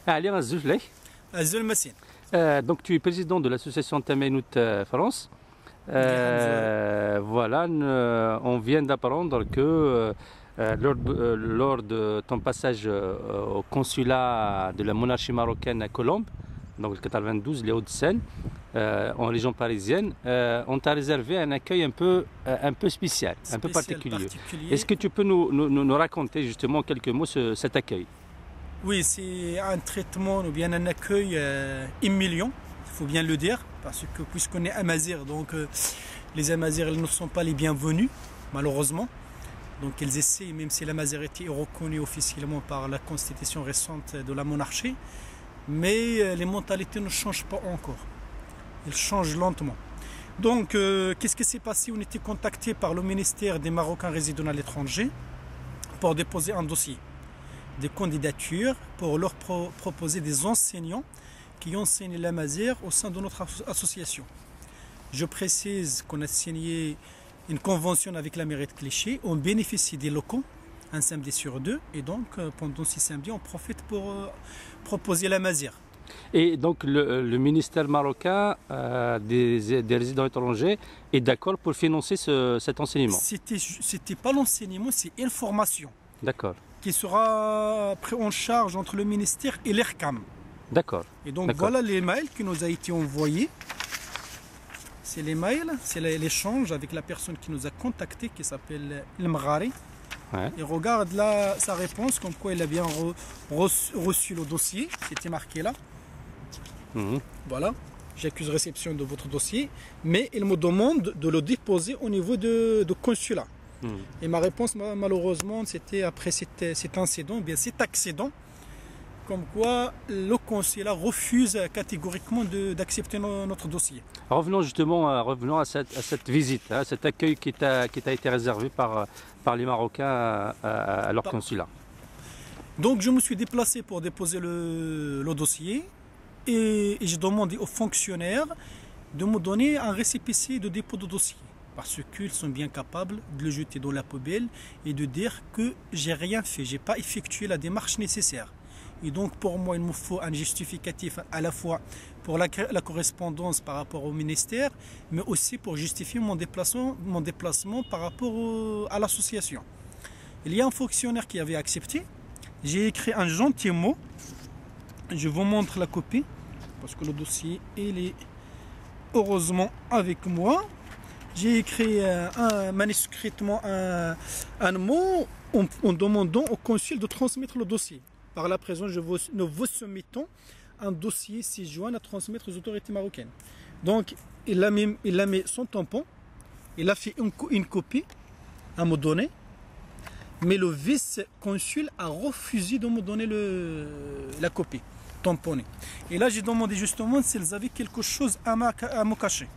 Ali Razzoulay. Donc tu es président de l'association Tamenout France. Voilà, on vient d'apprendre que lors de ton passage au consulat de la monarchie marocaine à Colombes, donc le 92, les Hauts-de-Seine, en région parisienne, on t'a réservé un accueil un peu spécial, un peu particulier. Est-ce que tu peux nous raconter justement en quelques mots cet accueil? Oui, c'est un traitement ou bien un accueil humiliant, il faut bien le dire, parce que puisqu'on est Amazirs, donc les Amazirs ne sont pas les bienvenus, malheureusement. Donc ils essaient, même si l'Amazigité est reconnue officiellement par la constitution récente de la monarchie, mais les mentalités ne changent pas encore. Elles changent lentement. Donc qu'est-ce qui s'est passé? On était contacté par le ministère des Marocains résidant à l'étranger pour déposer un dossier de candidature pour leur proposer des enseignants qui enseignent l'amazigh au sein de notre association. Je précise qu'on a signé une convention avec la mairie de Clichy, on bénéficie des locaux un samedi sur deux et donc pendant ces samedis on profite pour proposer l'amazigh. Et donc le ministère marocain des résidents étrangers est d'accord pour financer cet enseignement? C'était pas l'enseignement, c'est une formation. D'accord. Qui sera pris en charge entre le ministère et l'ERCAM. D'accord. Et donc voilà les mails qui nous a été envoyés. C'est les mails, c'est l'échange avec la personne qui nous a contacté, qui s'appelle El Mghari. Ouais. Et regarde là sa réponse, comme quoi il a bien reçu le dossier, c'était marqué là. Voilà, j'accuse réception de votre dossier, mais il me demande de le déposer au niveau de consulat. Et ma réponse, malheureusement, c'était après cet incident, bien cet accident, comme quoi le consulat refuse catégoriquement d'accepter notre dossier. Revenons justement à cette visite, à cet accueil qui t'a été réservé par les Marocains à leur consulat. Donc je me suis déplacé pour déposer le dossier et j'ai demandé aux fonctionnaires de me donner un récépissé de dépôt de dossier. Parce qu'ils sont bien capables de le jeter dans la poubelle et de dire que j'ai rien fait, j'ai pas effectué la démarche nécessaire. Et donc pour moi, il me faut un justificatif à la fois pour la correspondance par rapport au ministère, mais aussi pour justifier mon déplacement par rapport à l'association. Il y a un fonctionnaire qui avait accepté. J'ai écrit un gentil mot. Je vous montre la copie parce que le dossier il est heureusement avec moi. J'ai écrit manuscritement un mot en demandant au consul de transmettre le dossier. Par la présence, nous vous soumettons un dossier 6 juin à transmettre aux autorités marocaines. Donc, il a mis son tampon, il a fait une copie à me donner, mais le vice-consul a refusé de me donner la copie tamponnée. Et là, j'ai demandé justement s'ils avaient quelque chose à me cacher.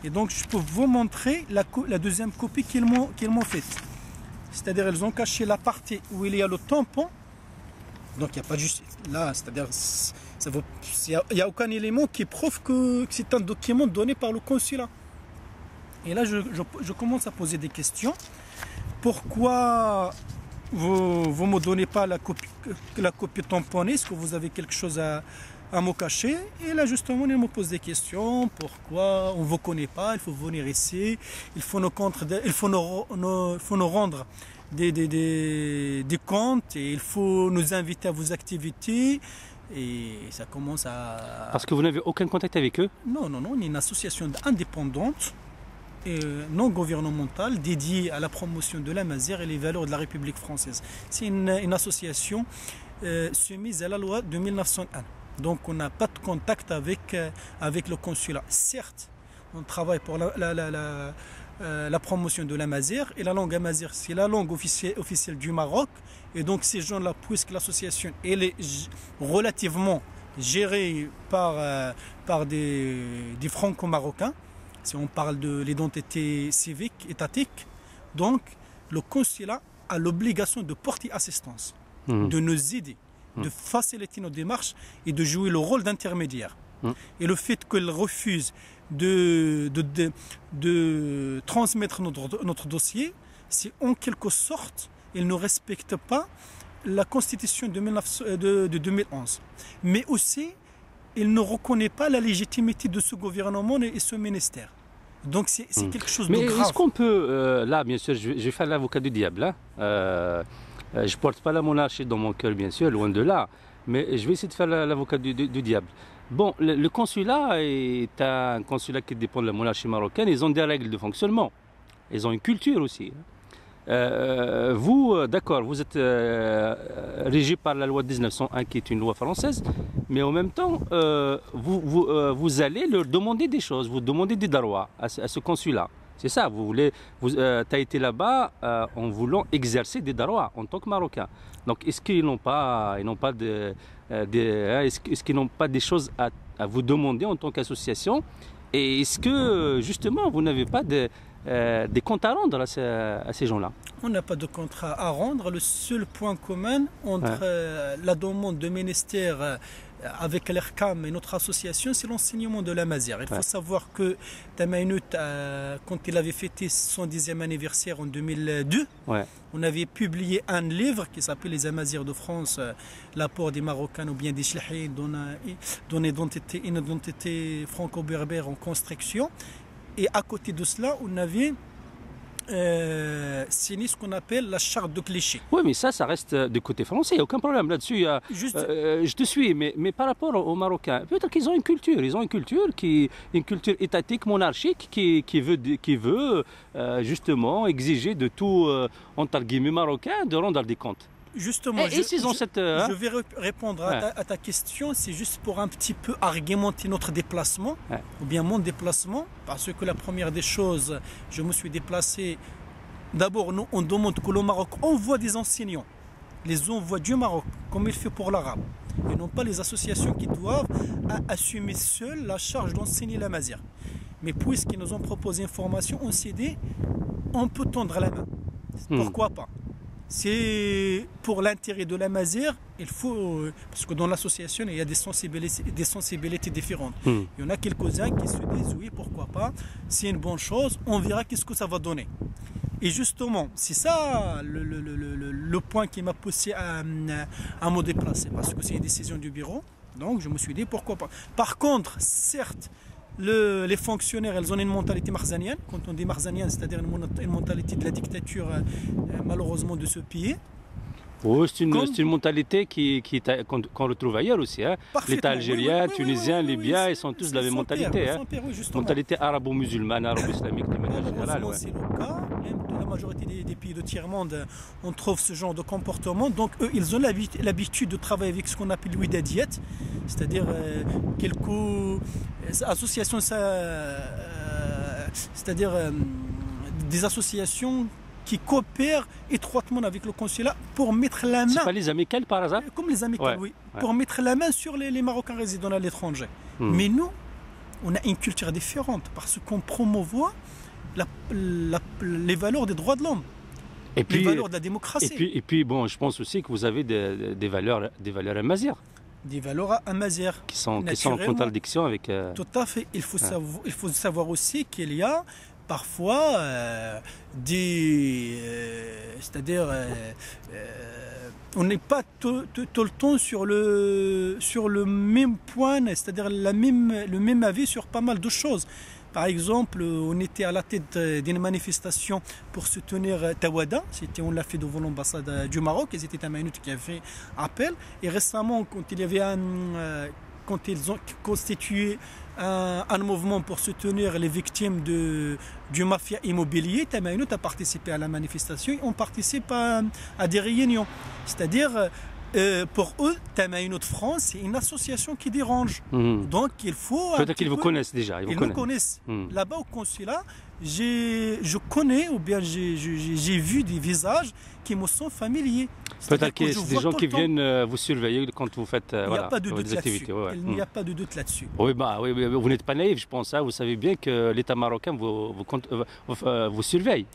Et donc, je peux vous montrer la deuxième copie qu'ils m'ont faite. C'est-à-dire, ils ont caché la partie où il y a le tampon. Donc, il n'y a pas juste là, c'est-à-dire, il n'y a aucun élément qui prouve que c'est un document donné par le consulat. Et là, je commence à poser des questions. Pourquoi vous ne me donnez pas la copie tamponnée? Est-ce que vous avez quelque chose à me cacher? Et là justement il me pose des questions. Pourquoi on ne vous connaît pas? Il faut venir ici, il faut nous rendre des comptes et il faut nous inviter à vos activités. Et ça commence à... Parce que vous n'avez aucun contact avec eux? Non, on est une association indépendante et non gouvernementale dédiée à la promotion de l'amazigh et les valeurs de la République française. C'est une association soumise à la loi de 1901. Donc on n'a pas de contact avec le consulat. Certes, on travaille pour la promotion de l'amazigh et la langue amazigh, c'est la langue officielle du Maroc. Et donc ces gens-là, puisque l'association elle est relativement gérée par des franco-marocains, si on parle de l'identité civique, étatique, donc le consulat a l'obligation de porter assistance, de nous aider, de faciliter nos démarches et de jouer le rôle d'intermédiaire. Et le fait qu'elle refuse de transmettre notre dossier, c'est en quelque sorte, elle ne respecte pas la constitution de 2011. Mais aussi, il ne reconnaît pas la légitimité de ce gouvernement et ce ministère. Donc c'est quelque chose de grave. Mais est-ce qu'on peut, là bien sûr, je vais faire l'avocat du diable. Hein. Je ne porte pas la monarchie dans mon cœur, bien sûr, loin de là. Mais je vais essayer de faire l'avocat du diable. Bon, le consulat est un consulat qui dépend de la monarchie marocaine. Ils ont des règles de fonctionnement. Ils ont une culture aussi. Vous, d'accord, vous êtes régi par la loi de 1901 qui est une loi française, mais en même temps, vous allez leur demander des choses, vous demandez des darois à ce consulat. C'est ça, tu as été là-bas en voulant exercer des darois en tant que Marocain. Donc est-ce qu'ils n'ont pas, est-ce qu'ils n'ont pas des choses à vous demander en tant qu'association? Et est-ce que justement vous n'avez pas des comptes à rendre à ces gens-là? On n'a pas de contrat à rendre. Le seul point commun entre la demande de ministère avec l'ERCAM et notre association, c'est l'enseignement de la Mazère. Il faut savoir que Tamainout, quand il avait fêté son 10e anniversaire en 2002, on avait publié un livre qui s'appelle Les Amazirs de France, l'apport des Marocains ou bien des Chlahis dans une identité franco-berbère en construction. Et à côté de cela, on avait signé ce qu'on appelle la charte de Clichy. Oui, mais ça reste du côté français, il n'y a aucun problème là-dessus. Je te suis, mais par rapport aux Marocains, peut-être qu'ils ont une culture. Ils ont une culture étatique, monarchique, qui veut justement exiger de tout, entre guillemets, Marocain, de rendre des comptes. Justement, je vais répondre à ta question, c'est juste pour un petit peu argumenter notre déplacement, ou bien mon déplacement, parce que la première des choses, je me suis déplacé, d'abord nous on demande que le Maroc envoie des enseignants, les envoie du Maroc, comme il fait pour l'arabe, et non pas les associations qui doivent assumer seules la charge d'enseigner la mazère. Mais puisqu'ils nous ont proposé une formation, on s'est dit, on peut tendre la main, pourquoi pas? C'est pour l'intérêt de la Mazère, il faut, parce que dans l'association, il y a des sensibilités différentes. Il y en a quelques-uns qui se disent, oui, pourquoi pas, c'est une bonne chose, on verra qu'est-ce que ça va donner. Et justement, c'est ça le point qui m'a poussé à me déplacer, parce que c'est une décision du bureau, donc je me suis dit, pourquoi pas. Par contre, certes, les fonctionnaires, ils ont une mentalité marzanienne. Quand on dit marzanienne, c'est-à-dire une mentalité de la dictature, malheureusement, de ce pays. Oui, c'est une mentalité qu'on retrouve ailleurs aussi. Hein. L'État algérien, tunisien, libyen, ils sont tous de la même mentalité. Mentalité arabo-musulmane, arabo-islamique de manière générale. C'est le cas. Même dans la majorité des pays de tiers-monde, on trouve ce genre de comportement. Donc, eux, ils ont l'habitude de travailler avec ce qu'on appelle l'ouidadiyat, c'est-à-dire quelques associations, c'est-à-dire des associations qui coopèrent étroitement avec le consulat pour mettre la main... C'est pas les amicales par hasard? Comme les amicales, oui. Pour mettre la main sur les Marocains résidant à l'étranger. Mais nous, on a une culture différente parce qu'on promouvoit les valeurs des droits de l'homme. Les valeurs de la démocratie. Et puis, bon, je pense aussi que vous avez des valeurs amazières. Des valeurs amazières. Qui sont en contradiction avec... Tout à fait. Il faut savoir aussi qu'il y a parfois c'est-à-dire on n'est pas tout le temps sur le même point, c'est-à-dire le même avis sur pas mal de choses. Par exemple, on était à la tête d'une manifestation pour soutenir Tawada. On l'a fait devant l'ambassade du Maroc. Ils étaient à Maïnout qui a fait appel. Et récemment, quand ils ont constitué un mouvement pour soutenir les victimes du mafia immobilier, Tamainout a participé à la manifestation et on participe à des réunions. C'est-à-dire, pour eux, Tamainout France, c'est une association qui dérange. Donc il faut... Peut-être qu'ils vous connaissent déjà. Ils nous connaissent. Là-bas au consulat, je connais ou bien j'ai vu des visages qui me sont familiers. Peut-être que c'est des gens qui viennent vous surveiller quand vous faites des activités. Il n'y a pas de doute là-dessus. Oui, vous n'êtes pas naïf, je pense. Hein. Vous savez bien que l'État marocain vous surveille.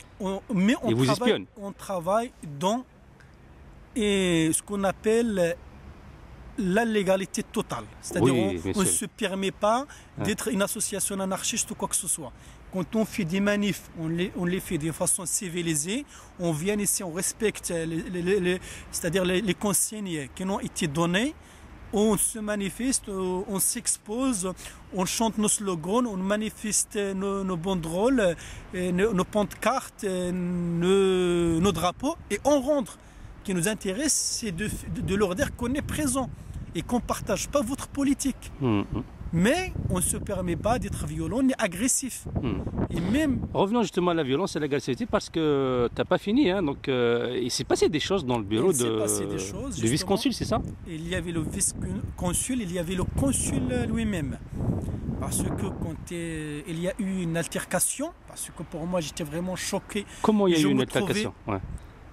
Mais et vous espionne. On travaille dans ce qu'on appelle la légalité totale. C'est-à-dire on ne se permet pas d'être une association anarchiste ou quoi que ce soit. quand on fait des manifs, on les fait de façon civilisée. On vient ici, on respecte c'est-à-dire les consignes qui ont été données. On se manifeste, on s'expose, on chante nos slogans, on manifeste nos banderoles, nos pancartes, nos drapeaux et on rentre. Ce qui nous intéresse, c'est de leur dire qu'on est présent et qu'on ne partage pas votre politique. Mais on ne se permet pas d'être violent ni agressif. Et même... Revenons justement à la violence et à l'agressivité parce que tu n'as pas fini. Hein, donc, il s'est passé des choses dans le bureau du vice-consul, c'est ça? Il y avait le vice-consul, il y avait le consul lui-même. Parce que quand il y a eu une altercation, parce que pour moi j'étais vraiment choqué. Comment il y a eu une altercation?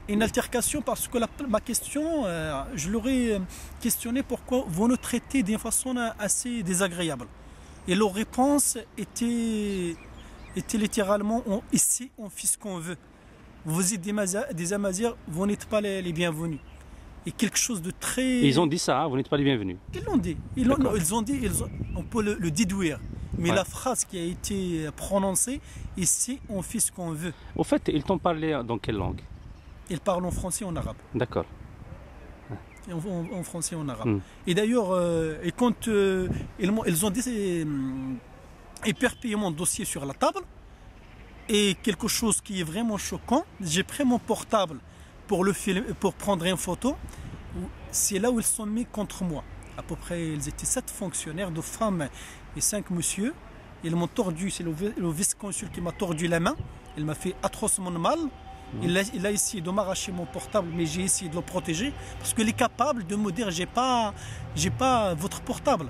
Une altercation parce que ma question, je l'aurais questionné pourquoi vous nous traitez d'une façon assez désagréable. Et leur réponse était littéralement ici on fait ce qu'on veut. Vous êtes des Amazirs, vous n'êtes pas les bienvenus. Et quelque chose de très... Et ils ont dit ça, hein, vous n'êtes pas les bienvenus. Ils l'ont dit. On peut le déduire. Mais la phrase qui a été prononcée, ici on fait ce qu'on veut. Au fait, ils t'ont parlé dans quelle langue? Ils parlent en français et en arabe. D'accord. En français et en arabe. Et d'ailleurs, quand ils ont éperpillé mon dossier sur la table, et quelque chose qui est vraiment choquant, j'ai pris mon portable pour prendre une photo. C'est là où ils sont mis contre moi. À peu près, ils étaient 7 fonctionnaires, 2 femmes et 5 messieurs. Ils m'ont tordu, c'est le vice-consul qui m'a tordu la main. Il m'a fait atrocement mal. Il a essayé de m'arracher mon portable, mais j'ai essayé de le protéger parce qu'il est capable de me dire j'ai pas votre portable.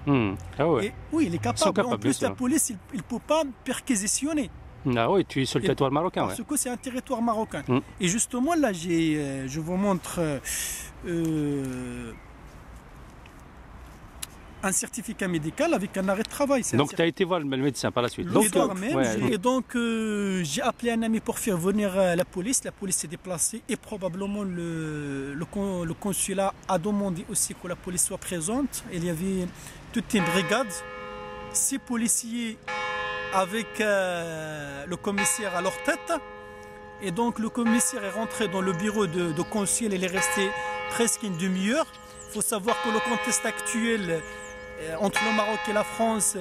Ah ouais. Et, oui, il est capable. En plus, la police, il ne peut pas me perquisitionner. Ah oui, tu es sur le territoire marocain. Parce que c'est un territoire marocain. Et justement, là, je vous montre un certificat médical avec un arrêt de travail. Donc tu as été voir le médecin par la suite. Et donc j'ai appelé un ami pour faire venir la police. La police s'est déplacée et probablement le consulat a demandé aussi que la police soit présente. Il y avait toute une brigade, 6 policiers avec le commissaire à leur tête. Et donc le commissaire est rentré dans le bureau de consul. Il est resté presque une demi-heure. Il faut savoir que le contexte actuel entre le Maroc et la France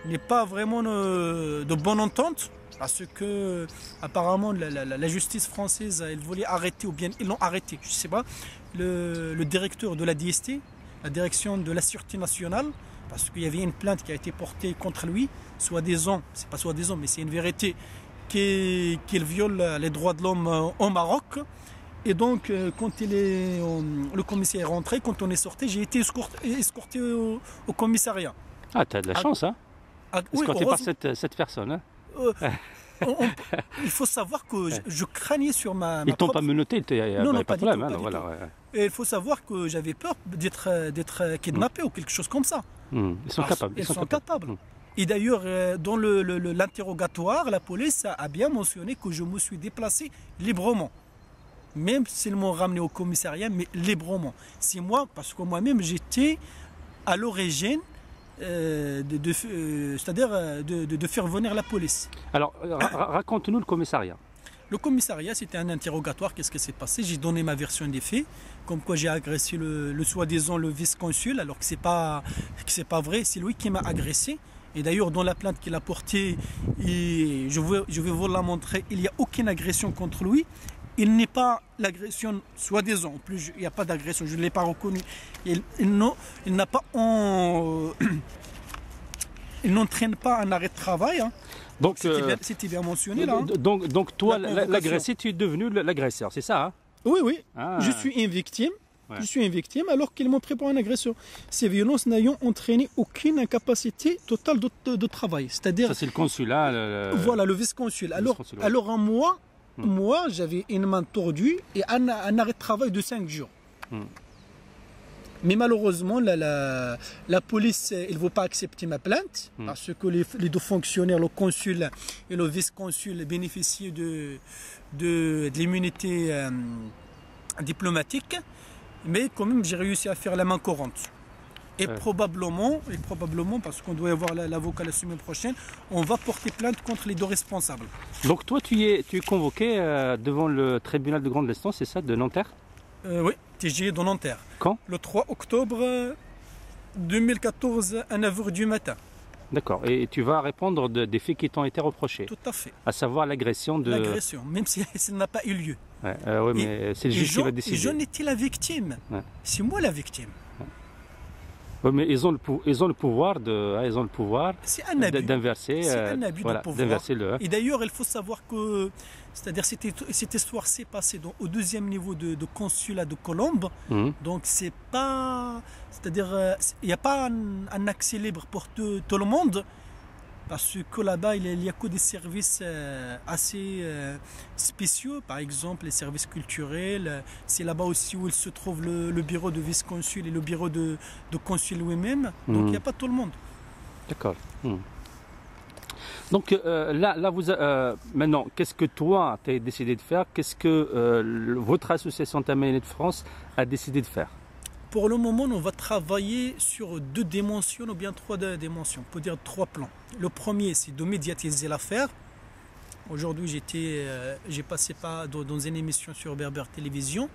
n'est pas vraiment de bonne entente parce que apparemment la justice française elle voulait arrêter ou bien ils l'ont arrêté, je ne sais pas, le directeur de la DST, la direction de la sûreté nationale, parce qu'il y avait une plainte qui a été portée contre lui, soi-disant, c'est pas soi-disant mais c'est une vérité, qu'il viole les droits de l'homme au Maroc. Et donc, quand le commissaire est rentré, quand on est sorti, j'ai été escorté au commissariat. Ah, tu as de la chance, hein? Escorté par cette personne, hein? Il faut savoir que je craignais sur ma Ils t'ont pas menotté, il n'y a pas de problème. Et il faut savoir que j'avais peur d'être kidnappé ou quelque chose comme ça. Ils sont capables. Ils sont capables. Et d'ailleurs, dans l'interrogatoire, la police a bien mentionné que je me suis déplacé librement. Même s'ils m'ont ramené au commissariat, mais librement. C'est moi, parce que moi-même, j'étais à l'origine, c'est-à-dire de faire venir la police. Alors, raconte-nous le commissariat. Le commissariat, c'était un interrogatoire. Qu'est-ce qui s'est passé? J'ai donné ma version des faits, comme quoi j'ai agressé le soi-disant le vice-consul, alors que c'est pas vrai. C'est lui qui m'a agressé. Et d'ailleurs, dans la plainte qu'il a portée, je vais vous la montrer, il n'y a aucune agression contre lui. Il n'est pas l'agression soi-disant. En plus, il n'y a pas d'agression, je ne l'ai pas reconnu. Il n'a pas il n'entraîne pas un arrêt de travail. Hein. Donc, c'était bien mentionné là. Hein. Donc toi, l'agressé, tu es devenu l'agresseur, c'est ça? Hein? Oui. Je suis une victime. Ouais. Je suis une victime alors qu'ils m'ont pris pour une agression. Ces violences n'ayant entraîné aucune incapacité totale de travail. C'est-à-dire. Ça, c'est le consulat. Voilà, le vice-consul. Alors en moi, j'avais une main tordue et un arrêt de travail de 5 jours. Mais malheureusement, la police, elle ne veut pas accepter ma plainte parce que les 2 fonctionnaires, le consul et le vice-consul, bénéficient de l'immunité diplomatique. Mais quand même, j'ai réussi à faire la main courante. Et probablement, parce qu'on doit avoir l'avocat la semaine prochaine, on va porter plainte contre les deux responsables. Donc toi, tu es convoqué devant le tribunal de grande instance, c'est ça, de Nanterre? Oui, TGI de Nanterre. Quand? Le 3 octobre 2014 à 9h du matin. D'accord. Et tu vas répondre des faits qui t'ont été reprochés? Tout à fait. À savoir l'agression de... L'agression, même si ça n'a pas eu lieu. Ouais, oui, mais c'est le juge qui va décider. J'en étais la victime. Ouais. C'est moi la victime. Oui, mais ils ont le pouvoir d'inverser. C'est un abus de pouvoir. D'inverser Et d'ailleurs, il faut savoir que, c'est-à-dire cette histoire s'est passée au deuxième niveau de consulat de Colombe. Donc c'est pas, c'est-à-dire il n'y a pas un accès libre pour tout le monde. Parce que là-bas, il n'y a que des services assez spéciaux, par exemple les services culturels. C'est là-bas aussi où il se trouve le bureau de vice-consul et le bureau de consul lui-même. Donc il n'y a pas tout le monde. D'accord. Donc là vous, maintenant, qu'est-ce que toi, tu as décidé de faire? Qu'est-ce que votre association Tamayinet de France a décidé de faire? Pour le moment, on va travailler sur 2 dimensions ou bien 3 dimensions, on peut dire 3 plans. Le premier, c'est de médiatiser l'affaire. Aujourd'hui, j'ai passé dans une émission sur Berber Télévision.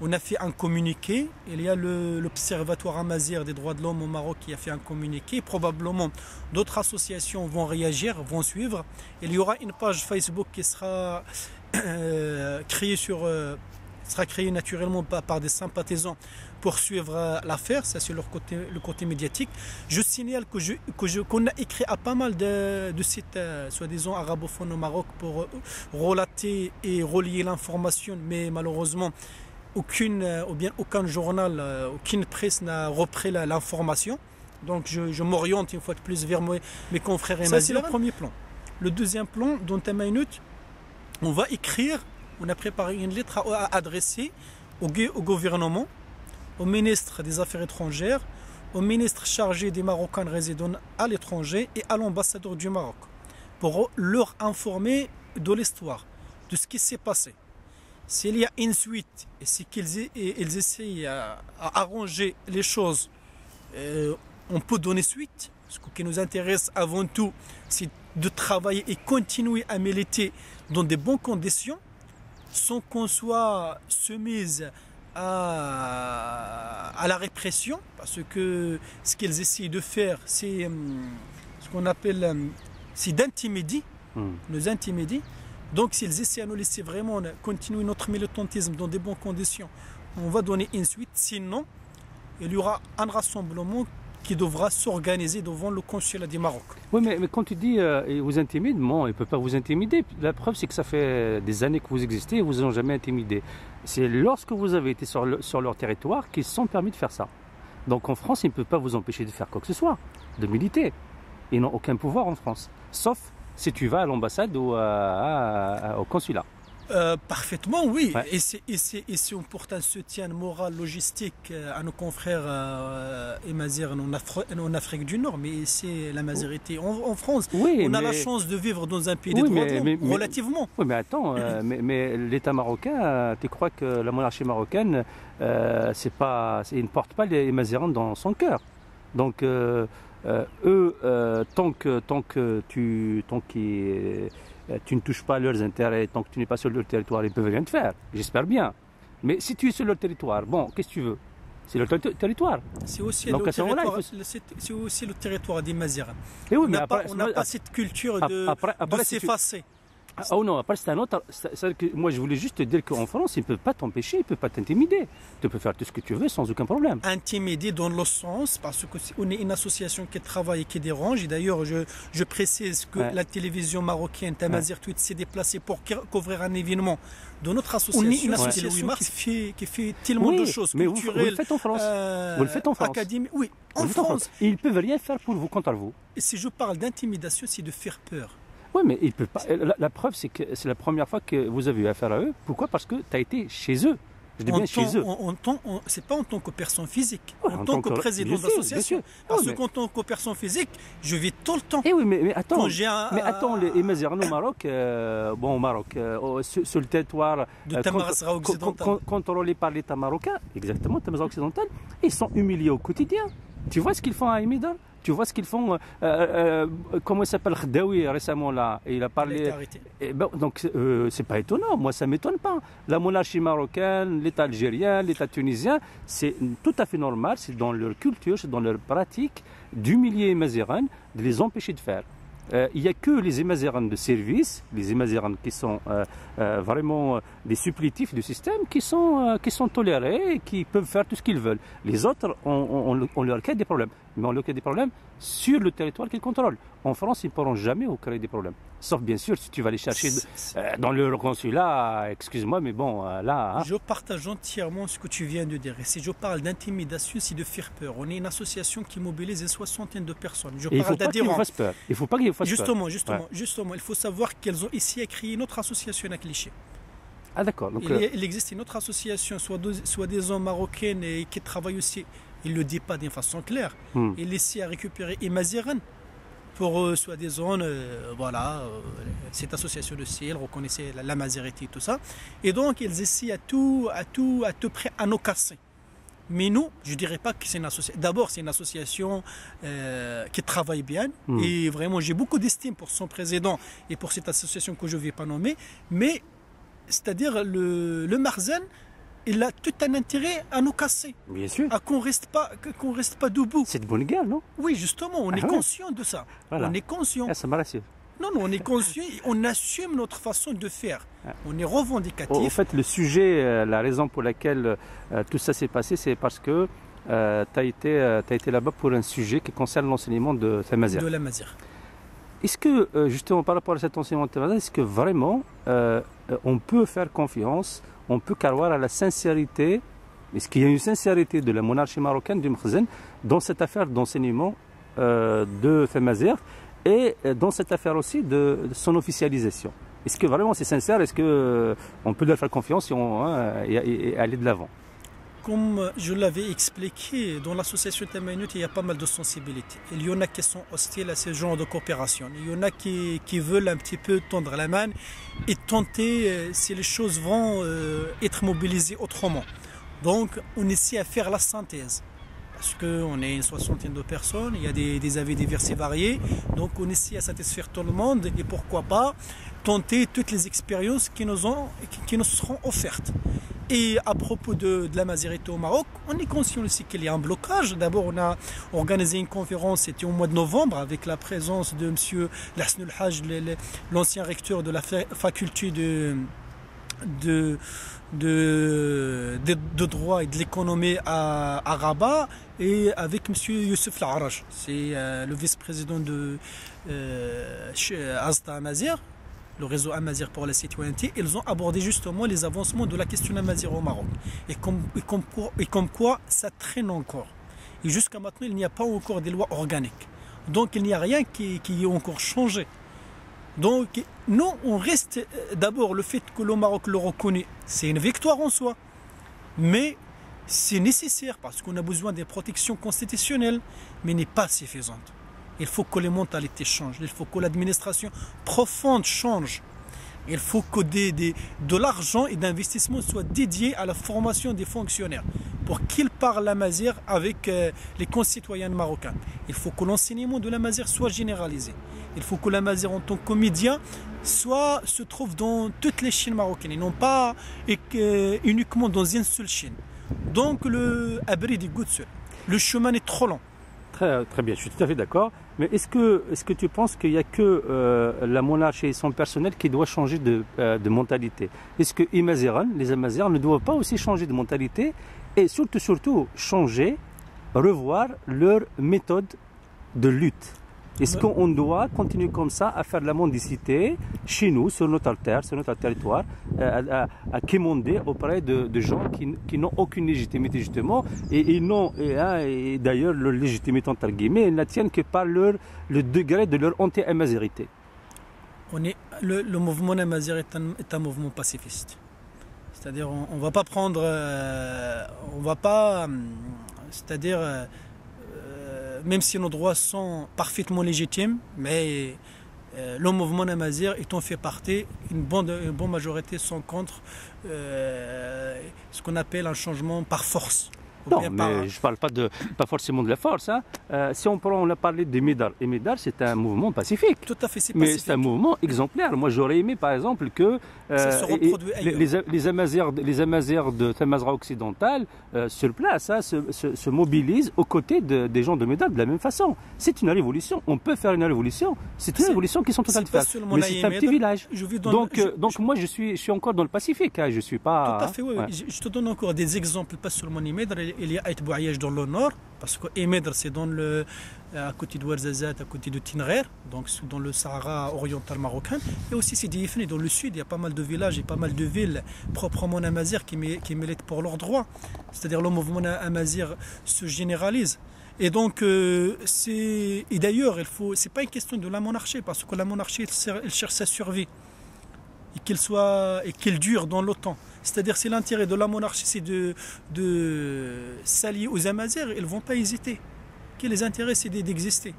On a fait un communiqué. Il y a l'Observatoire Amazigh des droits de l'homme au Maroc qui a fait un communiqué. Probablement, d'autres associations vont réagir, vont suivre. Il y aura une page Facebook qui sera créée naturellement par des sympathisants pour suivre l'affaire. Ça, c'est le côté médiatique. Je signale qu'on a écrit à pas mal de sites soi-disant arabophones au Maroc pour relater et relier l'information, mais malheureusement aucun journal, aucune presse n'a repris l'information. Donc je m'oriente une fois de plus vers mes confrères et c'est le premier plan. Le deuxième plan, dans Tamayinet, on va écrire. On a préparé une lettre à adresser au gouvernement, au ministre des Affaires étrangères, au ministre chargé des Marocains résidant à l'étranger et à l'ambassadeur du Maroc pour leur informer de l'histoire, de ce qui s'est passé. S'il y a une suite et si ils essayent à arranger les choses, on peut donner suite. Ce qui nous intéresse avant tout, c'est de travailler et continuer à militer dans de bonnes conditions, sans qu'on soit soumise à la répression, parce que ce qu'ils essayent de faire, c'est ce qu'on appelle, c'est d'intimider, nous intimider. Donc s'ils essaient à nous laisser vraiment continuer notre militantisme dans de bonnes conditions, on va donner une suite, sinon il y aura un rassemblement qui devra s'organiser devant le consulat du Maroc. Oui, mais quand tu dis ils vous intimident, non, ils ne peuvent pas vous intimider. La preuve, c'est que ça fait des années que vous existez et vous n'ont jamais intimidé. C'est lorsque vous avez été sur leur territoire qu'ils se sont permis de faire ça. Donc en France, ils ne peuvent pas vous empêcher de faire quoi que ce soit, de militer. Ils n'ont aucun pouvoir en France, sauf si tu vas à l'ambassade ou au consulat. Parfaitement, oui. Ouais. Et si on porte un soutien moral, logistique à nos confrères Amazighs en Afrique du Nord, mais c'est la majorité en France. Oui, on a la chance de vivre dans un pays des droits de l'homme, relativement. Oui, mais attends, mais l'État marocain, tu crois que la monarchie marocaine, il ne porte pas les Amazigh dans son cœur. Donc eux, tant que tu ne touches pas leurs intérêts, tant que tu n'es pas sur leur territoire, ils ne peuvent rien te faire. J'espère bien. Mais si tu es sur leur territoire, bon, qu'est-ce que tu veux? C'est leur territoire. C'est aussi, le territoire des Amazigh. Oui, on n'a pas cette culture de s'effacer. Oh non, après c'est un autre. Moi je voulais juste te dire qu'en France, ils ne peuvent pas t'empêcher, ils ne peuvent pas t'intimider. Tu peux faire tout ce que tu veux sans aucun problème. Intimider dans le sens, parce qu'on est une association qui travaille et qui dérange. Et d'ailleurs, je précise que la télévision marocaine, Tamazight Tweet, s'est déplacée pour couvrir un événement de notre association. On est une association qui fait tellement de choses culturelles. Vous le faites en France. Vous le faites en France. Académie, oui, en France. Ils ne peuvent rien faire pour vous, contre vous. Et si je parle d'intimidation, c'est de faire peur. Oui, mais ils peuvent pas. La preuve, c'est que c'est la première fois que vous avez eu affaire à eux. Pourquoi? Parce que tu as été chez eux. Je dis bien chez eux. C'est pas en tant que personne physique, ouais, en tant que président d'association. Parce qu'en tant que personne physique, je vis tout le temps. Eh oui, mais attends. Les Amazigh au Maroc, au Maroc, sur le territoire contrôlé par l'État marocain, exactement, Tamazight occidental, ils sont humiliés au quotidien. Tu vois ce qu'ils font à Imidar? Tu vois ce qu'ils font, comment il s'appelle Khdaoui récemment là, il a parlé. Donc c'est pas étonnant, moi ça m'étonne pas. La monarchie marocaine, l'État algérien, l'État tunisien, c'est tout à fait normal, c'est dans leur culture, c'est dans leur pratique d'humilier les Mazérans, de les empêcher de faire. Il n'y a que les Mazérans de service, les Mazérans qui sont vraiment des supplétifs du système, qui sont tolérés et qui peuvent faire tout ce qu'ils veulent. Les autres, on leur crée des problèmes. Mais on leur crée des problèmes sur le territoire qu'ils contrôlent. En France, ils ne pourront jamais créer des problèmes. Sauf bien sûr si tu vas les chercher dans le consulat, excuse-moi, mais bon, là... Hein. Je partage entièrement ce que tu viens de dire. Et si je parle d'intimidation, c'est de faire peur. On est une association qui mobilise une soixantaine de personnes. Il ne faut pas qu'ils fassent peur. Il ne faut pas qu'ils fassent peur. Justement, il faut savoir qu'elles ont ici à créer une autre association à Clichy. Ah d'accord. Donc, il existe une autre association, soi-disant marocaine, et qui travaille aussi, il ne le dit pas d'une façon claire, il essaie à récupérer Imazéran pour soi-disant, cette association de ciel, reconnaissait la mazérité et tout ça. Et donc, ils essaient à tout près à nous casser. Mais nous, je ne dirais pas que c'est une association. D'abord, c'est une association qui travaille bien. Et vraiment, j'ai beaucoup d'estime pour son président et pour cette association que je ne vais pas nommer. Mais, c'est-à-dire, le Marzan, il a tout un intérêt à nous casser. Bien sûr. À qu'on reste pas debout. C'est de bonne guerre, non? Oui, justement, on est conscient de ça. Voilà. On est conscient. Ah, ça me rassure. Non, on est conscient, on assume notre façon de faire. On est revendicatif. En fait, le sujet, la raison pour laquelle tout ça s'est passé, c'est parce que tu as été là-bas pour un sujet qui concerne l'enseignement de Tamazight. De la Mazir. Est-ce que, justement, par rapport à cet enseignement de Tamazight, est-ce que vraiment on peut faire confiance, on peut croire à la sincérité, est-ce qu'il y a une sincérité de la monarchie marocaine, du Mkhzen, dans cette affaire d'enseignement de Tamazight et dans cette affaire aussi de son officialisation? Est-ce que vraiment c'est sincère? Est-ce qu'on peut leur faire confiance et aller de l'avant? Comme je l'avais expliqué, dans l'association Tamaynut, il y a pas mal de sensibilités. Il y en a qui sont hostiles à ce genre de coopération. Il y en a qui veulent un petit peu tendre la main et tenter si les choses vont être mobilisées autrement. Donc, on essaie à faire la synthèse. Parce qu'on est une soixantaine de personnes, il y a des avis divers et variés. Donc, on essaie à satisfaire tout le monde et pourquoi pas tenter toutes les expériences qui nous seront offertes. Et à propos de la mazérité au Maroc, on est conscient aussi qu'il y a un blocage. D'abord, on a organisé une conférence, c'était au mois de novembre, avec la présence de M. Lahsen El Haj, l'ancien recteur de la faculté de droit et de l'économie à Rabat, et avec M. Youssef Laraj, c'est le vice-président de Azta Amazir, le réseau Amazir pour la citoyenneté. Ils ont abordé justement les avancements de la question Amazir au Maroc. Et comme quoi ça traîne encore. Et jusqu'à maintenant, il n'y a pas encore des lois organiques. Donc il n'y a rien qui ait encore changé. Donc nous, on reste d'abord le fait que le Maroc le reconnaît, c'est une victoire en soi. Mais c'est nécessaire parce qu'on a besoin des protections constitutionnelles, mais n'est pas suffisante. Il faut que les mentalités changent, il faut que l'administration profonde change. Il faut que de l'argent et d'investissement soient dédiés à la formation des fonctionnaires pour qu'ils parlent la mazir avec les concitoyens marocains. Il faut que l'enseignement de la mazir soit généralisé. Il faut que la mazir en tant que média se trouve dans toutes les Chines marocaines et non pas uniquement dans une seule Chine. Donc le abri des gouttes seul. Le chemin est trop long. Très bien, je suis tout à fait d'accord. Mais est-ce que tu penses qu'il n'y a que la monarchie et son personnel qui doit changer de mentalité? Est-ce que les Amazigh ne doivent pas aussi changer de mentalité et surtout changer, revoir leur méthode de lutte? Est-ce qu'on doit continuer comme ça à faire de la mendicité chez nous, sur notre terre, sur notre territoire, à quémander auprès de gens qui n'ont aucune légitimité justement, et d'ailleurs leur légitimité entre guillemets, ils ne tiennent que par le degré de leur anti-amazérité. Le mouvement amazigh est un mouvement pacifiste. C'est-à-dire on va pas prendre, même si nos droits sont parfaitement légitimes, mais le mouvement amazigh étant fait partie, une bonne majorité sont contre ce qu'on appelle un changement par force. Non, mais je ne parle pas forcément de la force. Hein. Si on a parlé des Médar, et Médar, c'est un mouvement pacifique. Tout à fait, c'est pacifique. Mais c'est un mouvement exemplaire. Moi, j'aurais aimé, par exemple, que les Amazirs de Tamazra occidentale, sur place, hein, se mobilisent aux côtés des gens de Médar de la même façon. C'est une révolution. On peut faire une révolution. C'est une révolution qui sont totalement différentes. Mais c'est un petit village. Donc moi, je suis encore dans le Pacifique. Hein. Je suis pas. Tout à fait, oui. Ouais. Je te donne encore des exemples, pas seulement Médar. Il y a Aït Bouaïej dans le nord, parce que Médar, c'est à côté de Ouarzazate, à côté de Tinrer, donc dans le Sahara oriental marocain. Et aussi Sidi Ifni, dans le sud, il y a pas mal de villages et pas mal de villes proprement amazighes qui militent pour leurs droits. C'est-à-dire le mouvement amazigh se généralise. Et donc, et d'ailleurs, c'est pas une question de la monarchie, parce que la monarchie, elle cherche sa survie. Et qu'elle dure dans le temps. C'est-à-dire, si l'intérêt de la monarchie, c'est de s'allier aux Amazirs, ils ne vont pas hésiter. Les intérêts, c'est d'exister.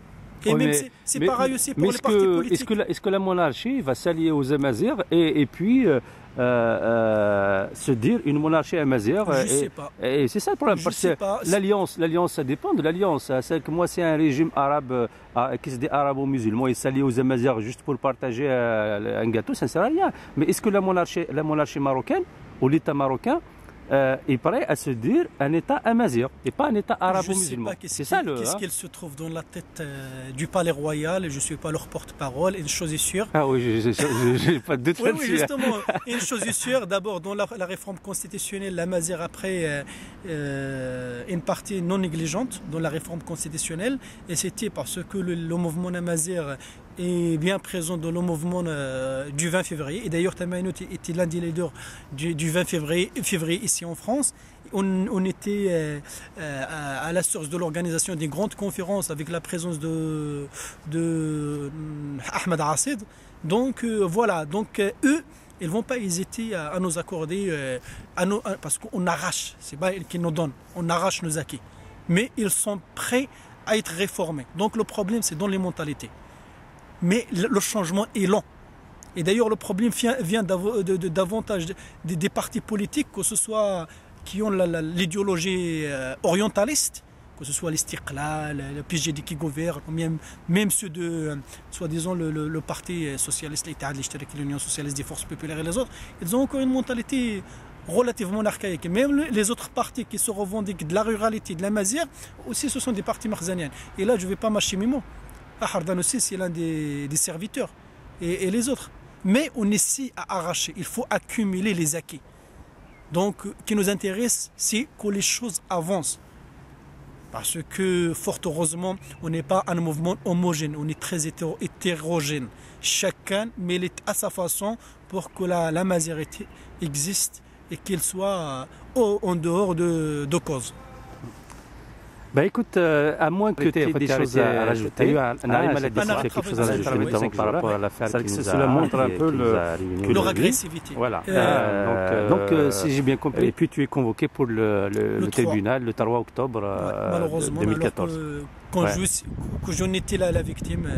Et même c'est pareil aussi pour les partis politiques. Est-ce que la monarchie va s'allier aux Amazirs et puis se dire une monarchie amazigh? Je ne sais pas. Et c'est ça le problème. Parce que l'alliance, ça dépend de l'alliance. C'est que moi, c'est un régime arabe qui se dit arabo-musulman et s'allie aux Amazirs juste pour partager un gâteau, ça ne sert à rien. Mais est-ce que la monarchie marocaine ou l'État marocain est prêt à se dire un État amazigh et pas un État arabo-musulman? C'est ça qu'est-ce qu'elle se trouve dans la tête du palais royal? Je ne suis pas leur porte-parole. Une chose est sûre. Ah oui, je n'ai pas de doute là-dessus. Oui, justement. Une chose est sûre. D'abord, dans la réforme constitutionnelle, l'amazigh après une partie non négligente dans la réforme constitutionnelle. Et c'était parce que le mouvement amazigh est bien présent dans le mouvement du 20 février. Et d'ailleurs, Tamainout était l'un des leaders du 20 février ici en France. On était à la source de l'organisation des grandes conférences avec la présence de Ahmed Assid. Donc voilà, eux, ils ne vont pas hésiter à nous accorder, parce qu'on arrache, c'est pas ils qui nous donnent, on arrache nos acquis. Mais ils sont prêts à être réformés. Donc le problème, c'est dans les mentalités. Mais le changement est lent. Et d'ailleurs, le problème vient davantage des partis politiques, que ce soit qui ont l'idéologie orientaliste, que ce soit l'Istiqlal, le PJD qui gouverne, même ceux de, soi-disant, le Parti socialiste, l'Union socialiste des forces populaires et les autres, ils ont encore une mentalité relativement archaïque. Même les autres partis qui se revendiquent de la ruralité, de l'amazigh, aussi ce sont des partis marzaniens. Et là, je ne vais pas mâcher mes mots. Ahardan aussi, c'est l'un des serviteurs. Et les autres. Mais on essaie à arracher. Il faut accumuler les acquis. Donc, ce qui nous intéresse, c'est que les choses avancent. Parce que, fort heureusement, on n'est pas un mouvement homogène. On est très hétérogène. Chacun milite à sa façon pour que la mazérité existe et qu'elle soit en dehors de cause. Bah écoute, à moins que tu aies des choses à rajouter, quelque chose à rajouter par rapport à l'affaire qui nous a... Cela montre un peu leur agressivité. Voilà. Donc, si j'ai bien compris, et puis tu es convoqué pour le tribunal le 3 octobre 2014. Malheureusement, quand j'en étais la victime...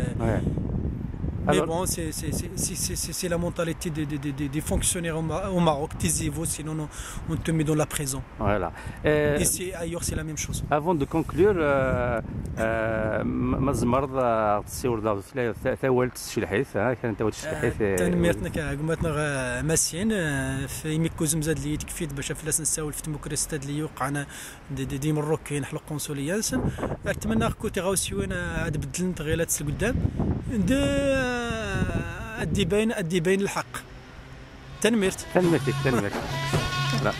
Mais alors, bon, c'est la mentalité des fonctionnaires au Maroc. Taisez-vous, sinon on te met dans la prison. Voilà. Et ailleurs, c'est la même chose. Avant de conclure, مزمر تصير ثاولت الشلحيث كانت ثاولت الشلحيث تنمرتنا قمتنا مسين في ميكوزم زاد لي تكفيت باش فلاس نساول في ديمقراطيه استاد لي وقعنا دي مروكين حلق قنصليه اتمنى كنت غاوسيوين عاد بدلت غيلات لقدام ادي بين الحق تنمرت لا